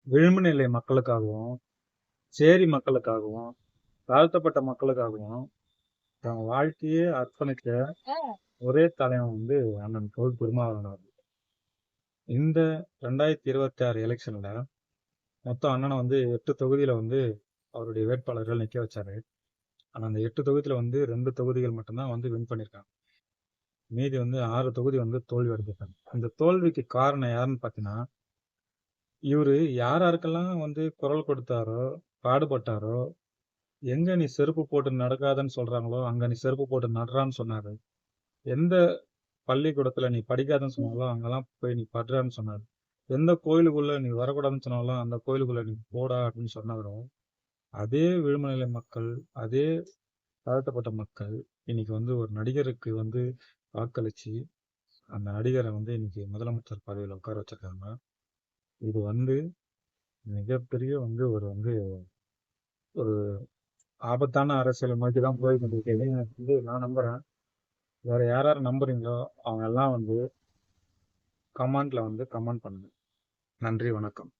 விளிம்பு நிலை மக்களுக்காகவும், சேரி மக்களுக்காகவும், தாழ்த்தப்பட்ட மக்களுக்காகவும் தன் வாழ்க்கையே அர்ப்பணித்த ஒரே தலைவன் வந்து அண்ணன் தொல் திருமாவளவன் அவர்கள். இந்த 2026 எலெக்ஷன்ல மொத்தம் அண்ணனை வந்து 8 தொகுதியில வந்து அவருடைய வேட்பாளர்கள் நிக்க வச்சாரு. ஆனா அந்த 8 தொகுதியில வந்து 2 தொகுதிகள் மட்டும்தான் வந்து வின் பண்ணிருக்காங்க. மீதி வந்து 6 தொகுதி வந்து தோல்வி அடைஞ்சிருக்காங்க. அந்த தோல்விக்கு காரணம் யாருன்னு பாத்தீங்கன்னா, இவரு யாராருக்கெல்லாம் வந்து குரல் கொடுத்தாரோ, பாடுபட்டாரோ, எங்க நீ செருப்பு போட்டு நடக்காதன்னு சொல்றாங்களோ, அங்க நீ செருப்பு போட்டு நட்றான்னு சொன்னாரு. எந்த பள்ளிக்கூடத்துல நீ படிக்காதன்னு சொன்னாங்களோ, அங்கெல்லாம் போய் நீ பட்றான்னு சொன்னாரு. எந்த கோயிலுக்குள்ள நீ வரக்கூடாதுன்னு சொன்னாங்களோ, அந்த கோயிலுக்குள்ள நீ போடா அப்படின்னு சொன்னவரும், அதே விளிம்புநிலை மக்கள், அதே தாழ்த்தப்பட்ட மக்கள், இன்னைக்கு வந்து ஒரு நடிகருக்கு வந்து வாக்களிச்சு, அந்த நடிகர வந்து இன்னைக்கு முதலமைச்சர் பதவியில உட்கார வச்சிருக்காங்க. இது வந்து மிகப்பெரிய வந்து ஒரு ஆபத்தான அரசியல் நோக்கி தான் போய் கொண்டிருக்குது வந்து நான் நம்புறேன். வேற யார் யார் நம்புறீங்களோ அவங்க எல்லாம் வந்து கமெண்ட்ல வந்து கமெண்ட் பண்ணுங்க. நன்றி, வணக்கம்.